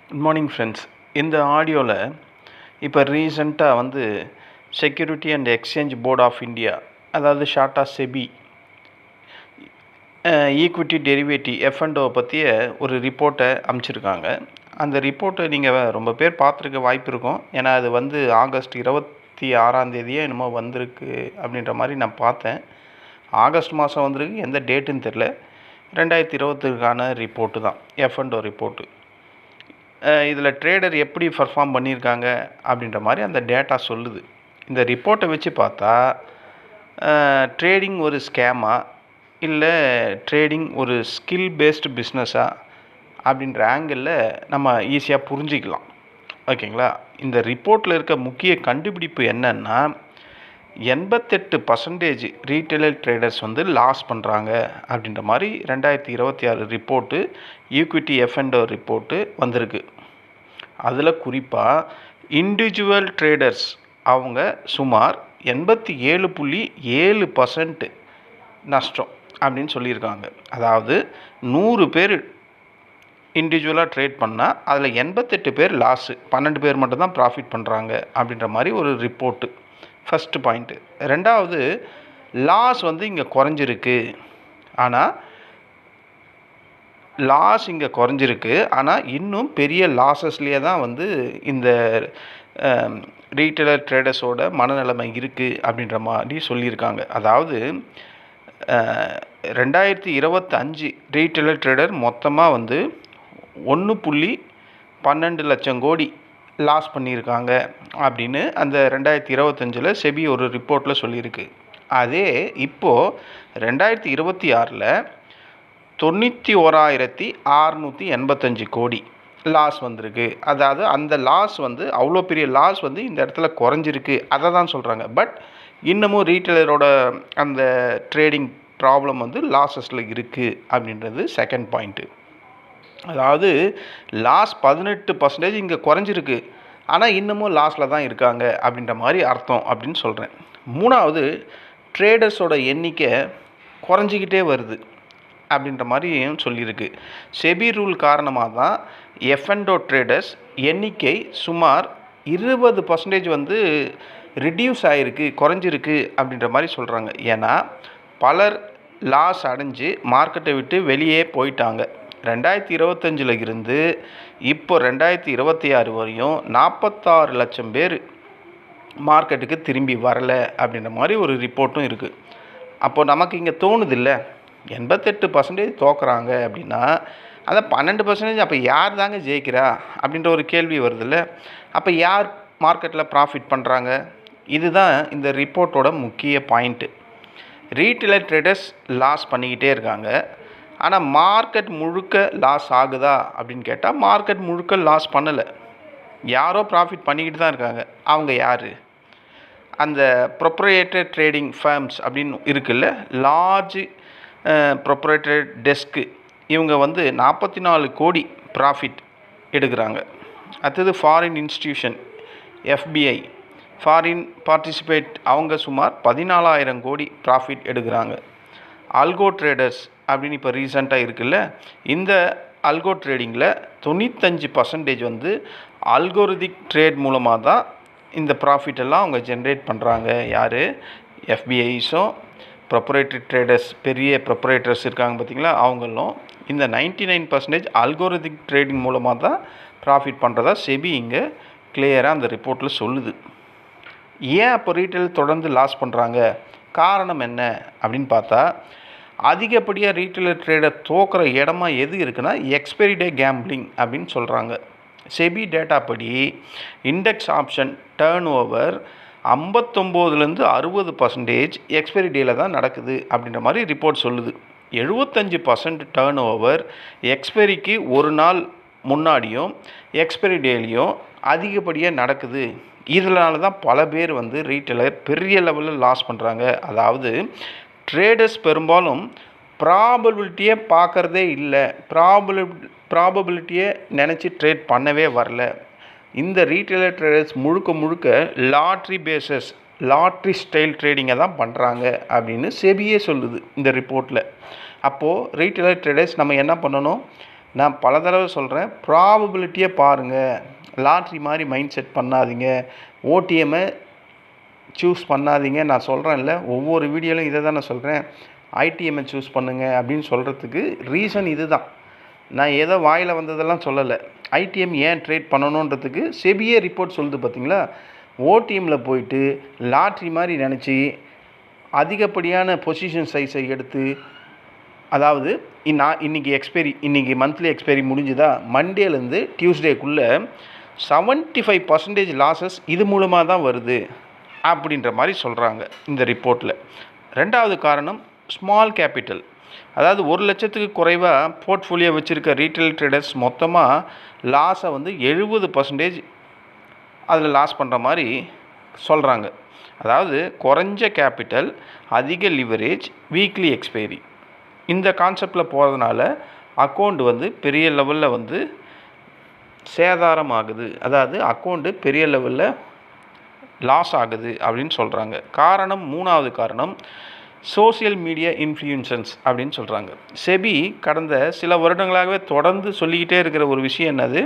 Good morning friends. இந்த ஆடியோவில் இப்போ ரீசெண்டாக Security and Exchange Board of India, அதாவது ஷார்ட்டாக செபி, ஈக்விட்டி டெரிவேட்டிவ் எஃப்என்டோ பற்றிய ஒரு ரிப்போர்ட்டை அமைச்சிருக்காங்க. அந்த ரிப்போர்ட்டை நீங்கள் ரொம்ப பேர் பார்த்துருக்க வாய்ப்பு இருக்கும். ஏன்னா அது ஆகஸ்ட் 26 என்னமோ வந்திருக்கு அப்படின்ற மாதிரி நான் பார்த்தேன். ஆகஸ்ட் மாதம் வந்திருக்கு, எந்த டேட்டுன்னு தெரில. 2020க்கான ரிப்போர்ட்டு தான், எஃப்என்டோ ரிப்போர்ட்டு. இதில் ட்ரேடர் எப்படி பர்ஃபார்ம் பண்ணியிருக்காங்க அப்படின்ற மாதிரி அந்த டேட்டா சொல்லுது. இந்த ரிப்போர்ட்டை வச்சு பார்த்தா ட்ரேடிங் ஒரு ஸ்கேமா இல்லை ட்ரேடிங் ஒரு ஸ்கில் பேஸ்டு பிஸ்னஸா அப்படின்ற ஆங்கிளில் நம்ம ஈஸியாக புரிஞ்சிக்கலாம். ஓகேங்களா? இந்த ரிப்போர்ட்டில் இருக்க முக்கிய கண்டுபிடிப்பு என்னன்னா, 88% ரீட்டைலர் ட்ரேடர்ஸ் லாஸ் பண்ணுறாங்க அப்படின்ற மாதிரி 2026 ரிப்போர்ட்டு, ஈக்விட்டி எஃப்என்டோ ரிப்போர்ட்டு வந்திருக்கு. அதில் குறிப்பாக இண்டிவிஜுவல் ட்ரேடர்ஸ் அவங்க சுமார் 87.7% நஷ்டம் அப்படின்னு சொல்லியிருக்காங்க. அதாவது 100 பேர் இண்டிவிஜுவலாக ட்ரேட் பண்ணால் அதில் 88 பேர் லாஸு, 12 பேர் மட்டும்தான் ப்ராஃபிட் பண்ணுறாங்க அப்படின்ற மாதிரி ஒரு ரிப்போர்ட்டு. First point. ரெண்டாவது, லாஸ் இங்கே குறைஞ்சிருக்கு. ஆனால் இன்னும் பெரிய லாஸஸ்லேயே தான் இந்த ரீட்டைலர் ட்ரேடர்ஸோட மனநிலைமை இருக்குது அப்படின்ற மாதிரி சொல்லியிருக்காங்க. அதாவது 2025 ரீட்டைலர் ட்ரேடர் மொத்தமாக 1.12 லட்சம் கோடி லாஸ் பண்ணியிருக்காங்க அப்படின்னு அந்த 2025 செபி ஒரு ரிப்போர்ட்டில் சொல்லியிருக்கு. அதே இப்போது 2026 91,685 கோடி லாஸ் வந்திருக்கு. அதாவது அந்த லாஸ் அவ்வளோ பெரிய லாஸ் இந்த இடத்துல குறைஞ்சிருக்கு, அதை தான் சொல்கிறாங்க. பட் இன்னமும் ரீட்டைலரோட அந்த ட்ரேடிங் ப்ராப்ளம் லாஸஸில் இருக்குது அப்படின்றது செகண்ட் பாயிண்ட்டு. அதாவது லாஸ் 18% இங்கே குறைஞ்சிருக்கு, ஆனால் இன்னமும் லாஸில் தான் இருக்காங்க அப்படின்ற மாதிரி அர்த்தம் அப்படின்னு சொல்கிறேன். மூணாவது, ட்ரேடர்ஸோட எண்ணிக்கை குறைஞ்சிக்கிட்டே வருது அப்படின்ற மாதிரியும் சொல்லியிருக்கு. செபி ரூல் காரணமாக தான் எஃப்என்டோ ட்ரேடர்ஸ் எண்ணிக்கை சுமார் 20% ரிடியூஸ் ஆகிருக்கு, குறைஞ்சிருக்கு அப்படின்ற மாதிரி சொல்கிறாங்க. ஏன்னா பலர் லாஸ் அடைஞ்சு மார்க்கெட்டை விட்டு வெளியே போயிட்டாங்க. 2025 இருந்து இப்போ 2026 வரையும் 46 லட்சம் பேர் மார்க்கெட்டுக்கு திரும்பி வரலை அப்படின்ற மாதிரி ஒரு ரிப்போர்ட்டும் இருக்குது. அப்போது நமக்கு இங்கே தோணுதில்லை, 88% தோக்குறாங்க அப்படின்னா அந்த 12% அப்போ யார் தாங்க ஜெயிக்கிறா அப்படின்ற ஒரு கேள்வி வருதில்ல. அப்போ யார் மார்க்கெட்டில் ப்ராஃபிட் பண்ணுறாங்க? இதுதான் இந்த ரிப்போர்ட்டோட முக்கிய பாயிண்ட்டு. ரீட்டைலர் ட்ரேடர்ஸ் லாஸ் பண்ணிக்கிட்டே இருக்காங்க, ஆனால் மார்க்கெட் முழுக்க லாஸ் ஆகுதா அப்படின்னு கேட்டால் மார்க்கெட் முழுக்க லாஸ் பண்ணலை. யாரோ ப்ராஃபிட் பண்ணிக்கிட்டு தான் இருக்காங்க. அவங்க யார்? அந்த ப்ரொப்ரையேட்டர் ட்ரேடிங் ஃபேர்ம்ஸ் அப்படின்னு இருக்குல்ல, லார்ஜ் ப்ரொப்ரையேட்டர் டெஸ்க்கு, இவங்க 44 கோடி ப்ராஃபிட் எடுக்கிறாங்க. அடுத்தது foreign institution FBI, foreign participate, அவங்க சுமார் 14,000 கோடி ப்ராஃபிட் எடுக்கிறாங்க. அல்கோ ட்ரேடர்ஸ் அப்படின்னு இப்போ ரீசெண்டாக இருக்குல்ல, இந்த அல்கோ ட்ரேடிங்கில் 95% அல்கோரிதிக் ட்ரேட் மூலமாக தான் இந்த ப்ராஃபிட் எல்லாம் அவங்க ஜென்ரேட் பண்ணுறாங்க. யார்? எஃபிஐஸும் ப்ரொப்ரையேட்டரி ட்ரேடர்ஸ், பெரிய ப்ரொப்ரையேட்டர்ஸ் இருக்காங்க பார்த்திங்களா, அவங்களும் இந்த 99% அல்கோரிதிக் ட்ரேடிங் மூலமாக தான் ப்ராஃபிட் பண்ணுறதா செபி இங்கே கிளியராக அந்த ரிப்போர்ட்டில் சொல்லுது. ஏன் அப்போ ரீட்டைல் தொடர்ந்து லாஸ் பண்ணுறாங்க? காரணம் என்ன அப்படின்னு பார்த்தா, அதிகப்படியாக ரீட்டைலர் ட்ரேடர் தோக்கிற இடமா எது இருக்குன்னா எக்ஸ்பைரி டே கேம்பிளிங் அப்படின்னு சொல்கிறாங்க. செபி டேட்டா படி index option turn over 59-60% expiry டேயில் தான் நடக்குது அப்படின்ற மாதிரி ரிப்போர்ட் சொல்லுது. 75% டேர்ன் ஓவர் எக்ஸ்பைரிக்கு ஒரு நாள் முன்னாடியும் எக்ஸ்பைரி டேலையும் அதிகப்படியாக நடக்குது. இதனால தான் பல பேர் ரீட்டைலர் பெரிய லெவலில் லாஸ் பண்ணுறாங்க. அதாவது ட்ரேடர்ஸ் பெரும்பாலும் ப்ராபபிலிட்டியை பார்க்குறதே இல்லை, ப்ராபபிலிட்டியை நினச்சி ட்ரேட் பண்ணவே வரல. இந்த ரீட்டைலர் ட்ரேடர்ஸ் முழுக்க லாட்ரி பேசஸ், லாட்ரி ஸ்டைல் ட்ரேடிங்கை தான் பண்ணுறாங்க அப்படின்னு செபியே சொல்லுது இந்த ரிப்போர்ட்டில். அப்போது ரீட்டைலர் ட்ரேடர்ஸ் நம்ம என்ன பண்ணணும்? நான் பல தடவை சொல்கிறேன், ப்ராபபிலிட்டியை பாருங்கள். லாட்ரி மாதிரி மைண்ட் செட் பண்ணாதீங்க. ஓடிஎம்மை சூஸ் பண்ணாதீங்க. நான் சொல்கிறேன்ல, ஒவ்வொரு வீடியோலையும் இதை தான் நான் சொல்கிறேன். ஐடிஎம்மை சூஸ் பண்ணுங்கள் அப்படின்னு சொல்கிறதுக்கு ரீசன் இது தான். நான் ஏதோ வாயில் வந்ததெல்லாம் சொல்லலை. ஐடிஎம் ஏன் ட்ரேட் பண்ணணுன்றதுக்கு செபியே ரிப்போர்ட் சொல்லுது பார்த்தீங்களா. ஓடிஎம்மில் போயிட்டு லாட்ரி மாதிரி நினச்சி அதிகப்படியான பொசிஷன் சைஸை எடுத்து, அதாவது இன்றைக்கி மந்த்லி எக்ஸ்பைரி முடிஞ்சுதா, மண்டேலேருந்து டியூஸ்டேக்குள்ளே 75% லாஸஸ் இது மூலமாக தான் வருது அப்படின்ற மாதிரி சொல்கிறாங்க இந்த ரிப்போர்ட்டில். ரெண்டாவது காரணம் ஸ்மால் கேபிட்டல். அதாவது 1 லட்சத்துக்கு குறைவாக போர்ட்ஃபோலியோ வச்சுருக்க ரீட்டைல் ட்ரேடர்ஸ் மொத்தமாக லாஸை வந்து 70% அதில் லாஸ் பண்ணுற மாதிரி சொல்கிறாங்க. அதாவது குறைஞ்ச கேபிட்டல், அதிக லிவரேஜ், வீக்லி எக்ஸ்பைரி, இந்த கான்செப்டில் போகிறதுனால அக்கௌண்ட் வந்து பெரிய லெவலில் வந்து சேதாரம் ஆகுது. அதாவது அக்கௌண்ட்டு பெரிய லெவலில் லாஸ் ஆகுது அப்படின்னு சொல்கிறாங்க. காரணம், மூணாவது காரணம் சோசியல் மீடியா இன்ஃப்ளூயன்சன்ஸ் அப்படின்னு சொல்கிறாங்க. செபி கடந்த சில வருடங்களாகவே தொடர்ந்து சொல்லிக்கிட்டே இருக்கிற ஒரு விஷயம் என்னது,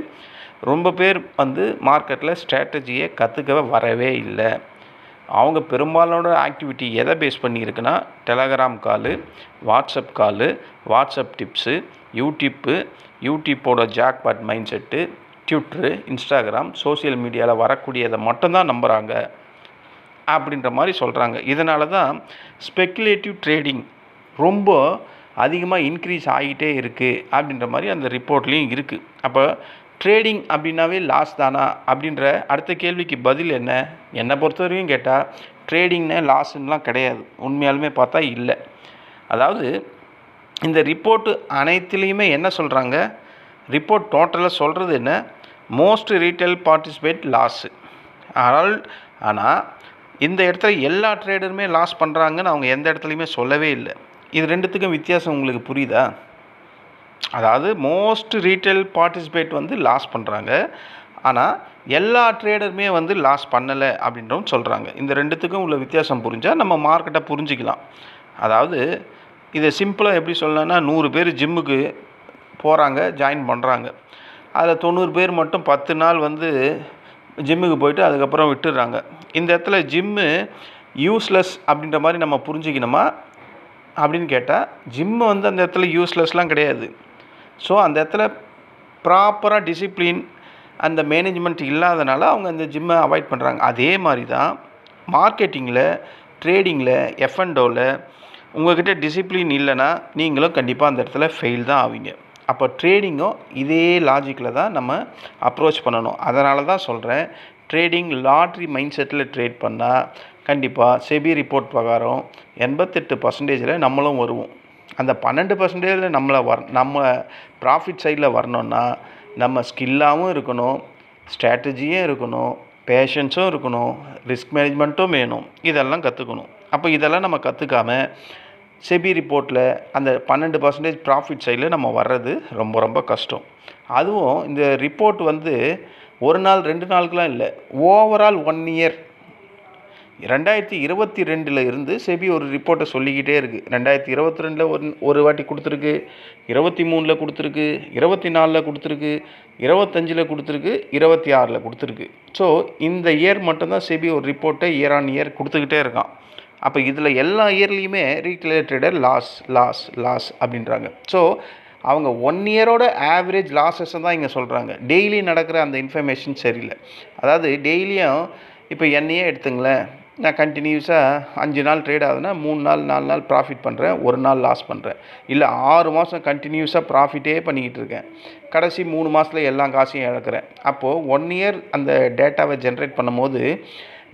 ரொம்ப பேர் வந்து மார்க்கெட்டில் ஸ்ட்ராட்டஜியை கற்றுக்க வரவே இல்லை. அவங்க பெரும்பாலான ஆக்டிவிட்டி எதை பேஸ் பண்ணியிருக்குன்னா, Telegram call, WhatsApp call, WhatsApp tips, யூடியூப்போட jackpot mind set, Twitter, Instagram, social மீடியாவில் வரக்கூடியதை மட்டும்தான் நம்புகிறாங்க அப்படின்ற மாதிரி சொல்கிறாங்க. இதனால தான் ஸ்பெக்குலேட்டிவ் ட்ரேடிங் ரொம்ப அதிகமாக இன்க்ரீஸ் ஆகிட்டே இருக்குது அப்படின்ற மாதிரி அந்த ரிப்போர்ட்லேயும் இருக்குது. அப்போ ட்ரேடிங் அப்படின்னாவே லாஸ் தானா அப்படின்ற அடுத்த கேள்விக்கு பதில் என்ன? என்னை பொறுத்தவரையும் கேட்டால் ட்ரேடிங்னா லாஸ்லாம் கிடையாது. உண்மையாலுமே பார்த்தா இல்லை. அதாவது இந்த ரிப்போர்ட்டு அனைத்துலேயுமே என்ன சொல்கிறாங்க, ரிப்போர்ட் டோட்டலாக சொல்கிறது என்ன, மோஸ்ட் ரீட்டைல் பார்ட்டிசிபேட் லாஸு. ஆனால் இந்த இடத்துல எல்லா ட்ரேடருமே லாஸ் பண்ணுறாங்கன்னு அவங்க எந்த இடத்துலையுமே சொல்லவே இல்லை. இது ரெண்டுத்துக்கும் வித்தியாசம் உங்களுக்கு புரியுதா? அதாவது மோஸ்ட் ரீட்டைல் பார்ட்டிசிபேட் வந்து லாஸ் பண்ணுறாங்க, ஆனால் எல்லா ட்ரேடருமே வந்து லாஸ் பண்ணலை அப்படின்றவும் சொல்கிறாங்க. இந்த ரெண்டுத்துக்கும் உள்ள வித்தியாசம் புரிஞ்சால் நம்ம மார்க்கெட்டை புரிஞ்சிக்கலாம். அதாவது இதை சிம்பிளாக எப்படி சொல்லலாம்னா, 100 பேர் ஜிம்முக்கு போகிறாங்க, ஜாயின் பண்ணுறாங்க. அதில் 90 பேர் மட்டும் 10 நாள் வந்து ஜிம்முக்கு போயிட்டு அதுக்கப்புறம் விட்டுடுறாங்க. இந்த இடத்துல ஜிம்மு யூஸ்லெஸ் அப்படின்ற மாதிரி நம்ம புரிஞ்சிக்கணுமா அப்படின்னு கேட்டால், ஜிம்மு வந்து அந்த இடத்துல யூஸ்லெஸ்லாம் கிடையாது. ஸோ அந்த இடத்துல ப்ராப்பராக டிசிப்ளின் அந்த மேனேஜ்மெண்ட் இல்லாதனால அவங்க அந்த ஜிம்மை அவாய்ட் பண்ணுறாங்க. அதே மாதிரி தான் மார்க்கெட்டிங்கில், ட்ரேடிங்கில், எஃப்என்டோவில் உங்கள்கிட்ட டிசிப்ளின் இல்லைன்னா நீங்களும் கண்டிப்பாக அந்த இடத்துல ஃபெயில் தான் ஆவீங்க. அப்போ ட்ரேடிங்கும் இதே லாஜிக்கில் தான் நம்ம அப்ரோச் பண்ணணும். அதனால தான் சொல்கிறேன், trading lottery mind settle trade பண்ணால் கண்டிப்பாக செபி ரிப்போர்ட் பிரகாரம் 88% நம்மளும் வருவோம். அந்த 12% நம்ம ப்ராஃபிட் சைடில் வரணுன்னா நம்ம ஸ்கில்லாகவும் இருக்கணும், ஸ்ட்ராட்டஜியும் இருக்கணும், பேஷன்ஸும் இருக்கணும், ரிஸ்க் மேனேஜ்மெண்ட்டும் வேணும். இதெல்லாம் கற்றுக்கணும். அப்போ இதெல்லாம் நம்ம கற்றுக்காமல் செபி ரிப்போர்ட்டில் அந்த 12% ப்ராஃபிட் சைடில் நம்ம வர்றது ரொம்ப ரொம்ப கஷ்டம். அதுவும் இந்த ரிப்போர்ட் வந்து 1 நாள் 2 நாளுக்குலாம் இல்லை, ஓவரால் 1 இயர் 2022 இருந்து செபி ஒரு ரிப்போர்ட்டை சொல்லிக்கிட்டே இருக்குது. 2022 ஒரு வாட்டி கொடுத்துருக்கு, 23 கொடுத்துருக்கு, 24 கொடுத்துருக்கு, 25 கொடுத்துருக்கு, 26 கொடுத்துருக்கு. ஸோ இந்த இயர் மட்டும்தான் செபி ஒரு ரிப்போர்ட்டை இயர் ஆன் இயர் கொடுத்துக்கிட்டே இருக்கான். அப்போ இதில் எல்லா இயர்லேயுமே ரீட்டைல் ட்ரேடர் லாஸ் அப்படின்றாங்க. ஸோ அவங்க 1 இயரோட ஆவரேஜ் லாஸஸை தான் இங்கே சொல்கிறாங்க. டெய்லி நடக்கிற அந்த இன்ஃபர்மேஷன் சரியில்லை. அதாவது டெய்லியும் இப்போ என்னையே எடுத்துங்களேன், நான் கண்டினியூஸாக 5 நாள் ட்ரேட் ஆகுதுன்னா 3 நாள் 4 நாள் ப்ராஃபிட் பண்ணுறேன், 1 நாள் லாஸ் பண்ணுறேன். இல்லை 6 மாதம் கண்டினியூஸாக ப்ராஃபிட்டே பண்ணிக்கிட்டு இருக்கேன், கடைசி 3 மாதத்தில் எல்லா காசையும் இழக்கிறேன். அப்போது 1 இயர் அந்த டேட்டாவை ஜென்ரேட் பண்ணும்போது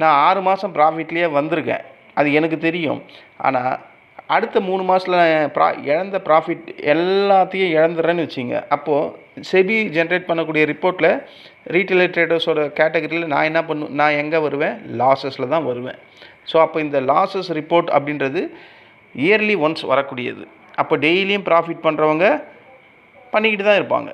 நான் 6 மாதம் ப்ராஃபிட்லேயே வந்திருக்கேன், அது எனக்கு தெரியும். ஆனால் அடுத்த 3 மாதத்தில் இழந்த ப்ராஃபிட் எல்லாத்தையும் இழந்துடுறேன்னு வச்சுங்க. அப்போது செபி ஜென்ரேட் பண்ணக்கூடிய ரிப்போர்ட்டில் ரீட்டைல் ட்ரேடர்ஸோட கேட்டகரியில் நான் எங்கே வருவேன்? லாஸஸில் தான் வருவேன். ஸோ அப்போ இந்த லாஸஸ் ரிப்போர்ட் அப்படின்றது இயர்லி ஒன்ஸ் வரக்கூடியது. அப்போ டெய்லியும் ப்ராஃபிட் பண்ணுறவங்க பண்ணிக்கிட்டு தான் இருப்பாங்க.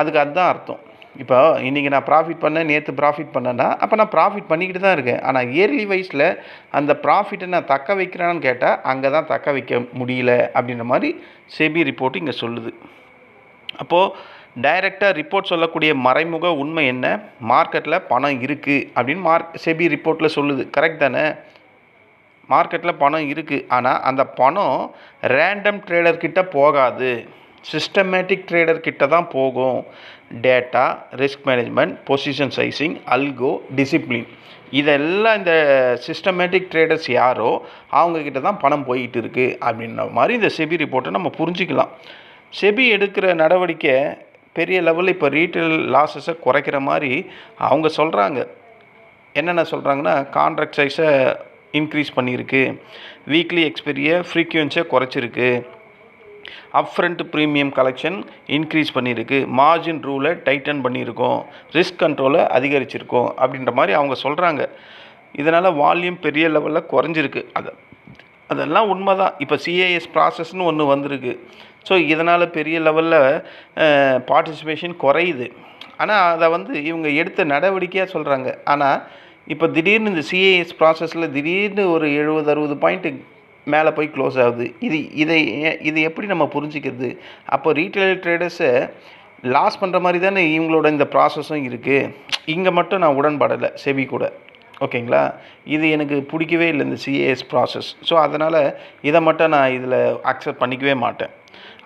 அதுதான் அர்த்தம். இப்போ இன்றைக்கி நான் ப்ராஃபிட் பண்ணேன், நேற்று ப்ராஃபிட் பண்ணேன்னா அப்போ நான் ப்ராஃபிட் பண்ணிக்கிட்டு தான் இருக்கேன். ஆனால் இயர்லி வைஸில் அந்த ப்ராஃபிட்டை நான் தக்க வைக்கிறேன்னு கேட்டால் அங்கே தான் தக்க வைக்க முடியல அப்படின்ற மாதிரி செபி ரிப்போர்ட் இங்கே சொல்லுது. அப்போது டைரெக்டாக ரிப்போர்ட் சொல்லக்கூடிய மறைமுக உண்மை என்ன? மார்க்கெட்டில் பணம் இருக்குது அப்படின்னு செபி ரிப்போர்ட்டில் சொல்லுது. கரெக்ட் தானே? மார்க்கெட்டில் பணம் இருக்குது. ஆனால் அந்த பணம் ரேண்டம் ட்ரேடர்கிட்ட போகாது, சிஸ்டமேட்டிக் ட்ரேடர்கிட்ட தான் போகும். Data, risk management, position sizing, algo, discipline, இதெல்லாம் இந்த சிஸ்டமேட்டிக் ட்ரேடர்ஸ் யாரோ அவங்கக்கிட்ட தான் பணம் போயிட்டு இருக்குது அப்படின்ற மாதிரி இந்த செபி ரிப்போர்ட்டை நம்ம புரிஞ்சிக்கலாம். செபி எடுக்கிற நடவடிக்கை பெரிய லெவலில் இப்போ ரீட்டைல் லாஸஸை குறைக்கிற மாதிரி அவங்க சொல்கிறாங்க. என்னென்ன சொல்கிறாங்கன்னா, கான்ட்ராக்ட் சைஸை இன்க்ரீஸ் பண்ணியிருக்கு, வீக்லி எக்ஸ்பெரியை ஃப்ரீக்வன்சியை குறைச்சிருக்கு, அப்ஃப்ரண்ட் ப்ரீமியம் கலெக்ஷன் இன்க்ரீஸ் பண்ணியிருக்கு, மார்ஜின் ரூலை டைட்டன் பண்ணியிருக்கோம், ரிஸ்க் கண்ட்ரோலை அதிகரிச்சிருக்கோம் அப்படின்ற மாதிரி அவங்க சொல்கிறாங்க. இதனால் வால்யூம் பெரிய லெவலில் குறைஞ்சிருக்கு. அதெல்லாம் உண்மை தான். இப்போ சிஏஎஸ் ப்ராசஸ்னு ஒன்று வந்திருக்கு. ஸோ இதனால் பெரிய லெவலில் பார்ட்டிசிபேஷன் குறையுது. ஆனால் அதை இவங்க எடுத்த நடவடிக்கையாக சொல்கிறாங்க. ஆனால் இப்போ திடீர்னு இந்த சிஏஎஸ் ப்ராசஸில் திடீர்னு ஒரு 70-60 பாயிண்ட்டு மேலே போய் க்ளோஸ் ஆகுது. இது எப்படி நம்ம புரிஞ்சிக்கிறது? அப்போ ரீட்டைல் ட்ரேடர்ஸை லாஸ் பண்ணுற மாதிரி தானே இவங்களோட இந்த ப்ராசஸும் இருக்குது. இங்கே மட்டும் நான் உடன்படலை செபி கூட. ஓகேங்களா? இது எனக்கு பிடிக்கவே இல்லை இந்த சிஏஎஸ் ப்ராசஸ். ஸோ அதனால் இதை மட்டும் நான் இதில் அக்செப்ட் பண்ணிக்கவே மாட்டேன்.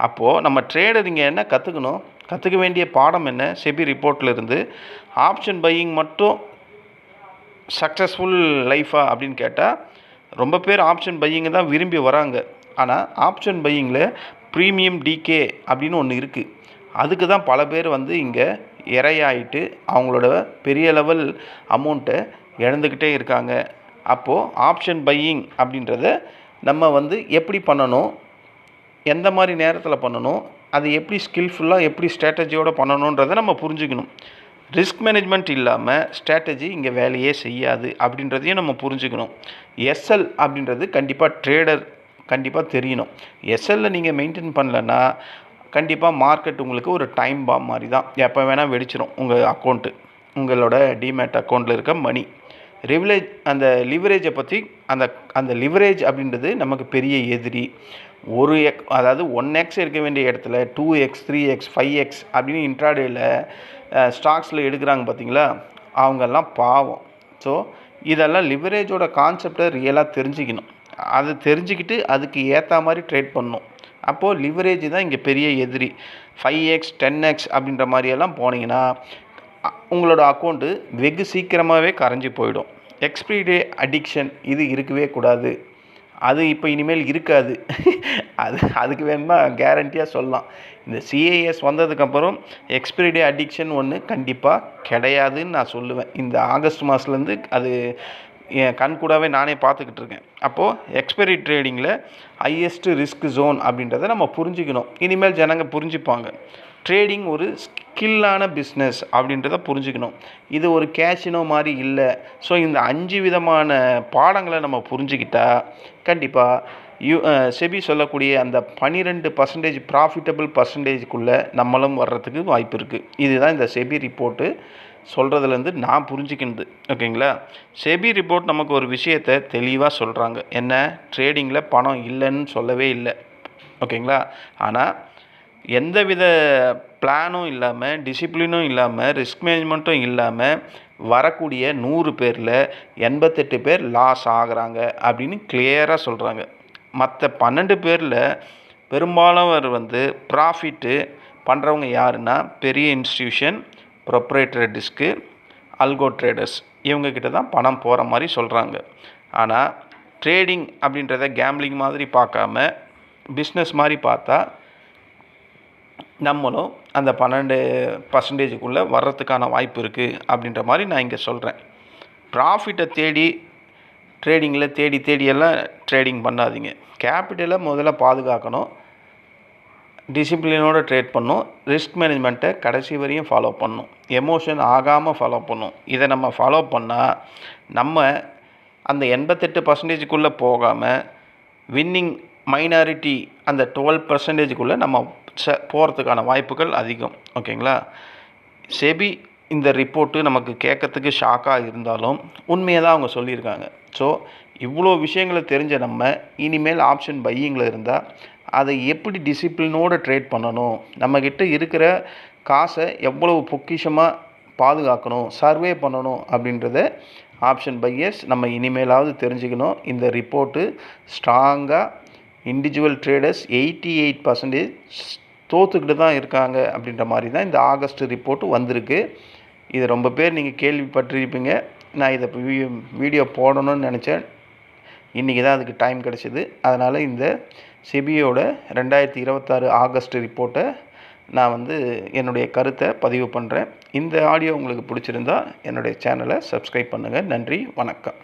அப்போது நம்ம ட்ரேடர் இங்கே என்ன கற்றுக்கணும்? கற்றுக்க வேண்டிய பாடம் என்ன? செபி ரிப்போர்ட்டில் இருந்து ஆப்ஷன் பையிங் மட்டும் சக்ஸஸ்ஃபுல் லைஃபா அப்படின்னு கேட்டால் ரொம்ப பேர் ஆப்ஷன் பையிங்கை தான் விரும்பி வராங்க. ஆனால் ஆப்ஷன் பையிங்கில் ப்ரீமியம் டிகே அப்படின்னு ஒன்று இருக்குது. அதுக்கு தான் பல பேர் இங்கே இரையாயிட்டு அவங்களோட பெரிய லெவல் அமௌண்ட்டை இழந்துக்கிட்டே இருக்காங்க. அப்போது ஆப்ஷன் பையிங் அப்படின்றத நம்ம எப்படி பண்ணணும், எந்த மாதிரி நேரத்தில் பண்ணணும், அது எப்படி ஸ்கில்ஃபுல்லாக எப்படி ஸ்ட்ராட்டஜியோடு பண்ணணுன்றதை நம்ம புரிஞ்சுக்கணும். ரிஸ்க் மேனேஜ்மெண்ட் இல்லாமல் ஸ்ட்ராட்டஜி இங்கே வேலையே செய்யாது அப்படின்றதையும் நம்ம புரிஞ்சுக்கணும். எஸ்எல் அப்படின்றது கண்டிப்பாக ட்ரேடர் கண்டிப்பாக தெரியணும். எஸ்எல்லில் நீங்கள் மெயின்டைன் பண்ணலன்னா கண்டிப்பாக மார்க்கெட் உங்களுக்கு ஒரு டைம் பாம் மாதிரி தான். எப்போ வேணால் வெடிச்சிடும் உங்கள் அக்கௌண்ட்டு, உங்களோட டிமேட் அக்கௌண்ட்டில் இருக்க மணி. அந்த லிவரேஜை பற்றி அந்த லிவரேஜ் அப்படின்றது நமக்கு பெரிய எதிரி. அதாவது 1x இருக்க வேண்டிய இடத்துல 2x 3x 5x அப்படின்னு இன்ட்ராடேயில் ஸ்டாக்ஸில் எடுக்கிறாங்க பார்த்தீங்களா, அவங்கெல்லாம் பாவம். ஸோ இதெல்லாம் லிவரேஜோட கான்செப்டை ரியலாக தெரிஞ்சுக்கணும். அது தெரிஞ்சுக்கிட்டு அதுக்கு ஏற்ற மாதிரி ட்ரேட் பண்ணணும். அப்போது லிவரேஜ் தான் இங்கே பெரிய எதிரி. 5x 10x அப்படின்ற மாதிரியெல்லாம் போனீங்கன்னா உங்களோட அக்கௌண்ட்டு வெகு சீக்கிரமாகவே கரைஞ்சி போயிடும். எக்ஸ்பிரி டே அடிக்ஷன் இது இருக்கவே கூடாது. அது இப்போ இனிமேல் இருக்காது. அதுக்கு வேணுமா கேரண்டியாக சொல்லலாம். இந்த சிஏஎஸ் வந்ததுக்கப்புறம் எக்ஸ்பிரி டே அடிக்ஷன் ஒன்று கண்டிப்பாக கிடையாதுன்னு நான் சொல்லுவேன். இந்த ஆகஸ்ட் மாதத்துலேருந்து அது என் கண் கூடவே நானே பார்த்துக்கிட்டு இருக்கேன். அப்போது எக்ஸ்பைரி ட்ரேடிங்கில் ஹையஸ்ட்டு ரிஸ்க் ஜோன் அப்படின்றத நம்ம புரிஞ்சுக்கணும். இனிமேல் ஜனங்க புரிஞ்சுப்பாங்க. ட்ரேடிங் ஒரு ஸ்கில்லான பிஸ்னஸ் அப்படின்றத புரிஞ்சுக்கணும். இது ஒரு கேஷினோ மாதிரி இல்லை. ஸோ இந்த 5 விதமான பாடங்களை நம்ம புரிஞ்சுக்கிட்டா கண்டிப்பாக செபி சொல்லக்கூடிய அந்த 12% ப்ராஃபிட்டபிள் பர்சன்டேஜுக்குள்ளே நம்மளும் வர்றதுக்கு வாய்ப்பு இருக்குது. இதுதான் இந்த செபி ரிப்போர்ட்டு சொல்கிறதுலேருந்து நான் புரிஞ்சுக்கினது. ஓகேங்களா? செபி ரிப்போர்ட் நமக்கு ஒரு விஷயத்தை தெளிவாக சொல்கிறாங்க. என்ன? ட்ரேடிங்கில் பணம் இல்லைன்னு சொல்லவே இல்லை. ஓகேங்களா? ஆனால் எந்தவித பிளானும் இல்லாமல், டிசிப்ளினும் இல்லாமல், ரிஸ்க் மேனேஜ்மெண்ட்டும் இல்லாமல் வரக்கூடிய 100 பேரில் 88 பேர் லாஸ் ஆகிறாங்க அப்படின்னு கிளியராக சொல்கிறாங்க. மற்ற 12 பேரில் பெரும்பாலானவர் ப்ராஃபிட்டு பண்ணுறவங்க யாருன்னா பெரிய இன்ஸ்டிடியூஷன், ப்ரொப்ரேட்டரி டிஸ்க்கு, அல்கோ ட்ரேடர்ஸ், இவங்கக்கிட்ட தான் பணம் போகிற மாதிரி சொல்கிறாங்க. ஆனால் ட்ரேடிங் அப்படின்றத கேம்பிளிங் மாதிரி பார்க்காம பிஸ்னஸ் மாதிரி பார்த்தா நம்மளும் அந்த 12%க்குள்ளே வர்றதுக்கான வாய்ப்பு இருக்குது அப்படின்ற மாதிரி நான் இங்கே சொல்கிறேன். ப்ராஃபிட்டை தேடி ட்ரேடிங்கில் தேடியெல்லாம் ட்ரேடிங் பண்ணாதீங்க. கேபிட்டலை முதல்ல பாதுகாக்கணும், டிசிப்ளினோடு ட்ரேட் பண்ணணும், ரிஸ்க் மேனேஜ்மெண்ட்டை கடைசி வரையும் ஃபாலோ பண்ணணும், எமோஷன் ஆகாமல் ஃபாலோ பண்ணணும். இதை நம்ம ஃபாலோ பண்ணால் நம்ம அந்த 88%க்குள்ளே போகாமல் வின்னிங் மைனாரிட்டி அந்த 12%க்குள்ளே நம்ம போகிறதுக்கான வாய்ப்புகள் அதிகம். ஓகேங்களா? செபி இந்த ரிப்போர்ட்டு நமக்கு கேட்கறதுக்கு ஷாக்காக இருந்தாலும் உண்மையை தான் அவங்க சொல்லியிருக்காங்க. ஸோ இவ்வளோ விஷயங்களை தெரிஞ்ச நம்ம இனிமேல் ஆப்ஷன் பையிங்கில் இருந்தால் அதை எப்படி டிசிப்ளினோடு ட்ரேட் பண்ணணும், நம்மக்கிட்ட இருக்கிற காசை எவ்வளவு பொக்கிஷமாக பாதுகாக்கணும், சர்வே பண்ணணும் அப்படின்றத ஆப்ஷன் பையர்ஸ் நம்ம இனிமேலாவது தெரிஞ்சுக்கணும். இந்த ரிப்போர்ட்டு ஸ்ட்ராங்காக இண்டிவிஜுவல் ட்ரேடர்ஸ் 88% தோற்றுக்கிட்டு தான் இருக்காங்க அப்படின்ற மாதிரி தான் இந்த ஆகஸ்ட் ரிப்போர்ட்டு வந்திருக்கு. இது ரொம்ப பேர் நீங்கள் கேள்விப்பட்டிருப்பீங்க. நான் இதை வீடியோ போடணும்னு நினச்சேன். இன்றைக்கி தான் அதுக்கு டைம் கிடச்சிது. அதனால் இந்த செபியோட 2026 ஆகஸ்ட் ரிப்போர்ட்டை நான் என்னுடைய கருத்தை பதிவு பண்ணுறேன். இந்த ஆடியோ உங்களுக்கு பிடிச்சிருந்தா என்னுடைய சேனலை சப்ஸ்கிரைப் பண்ணுங்கள். நன்றி, வணக்கம்.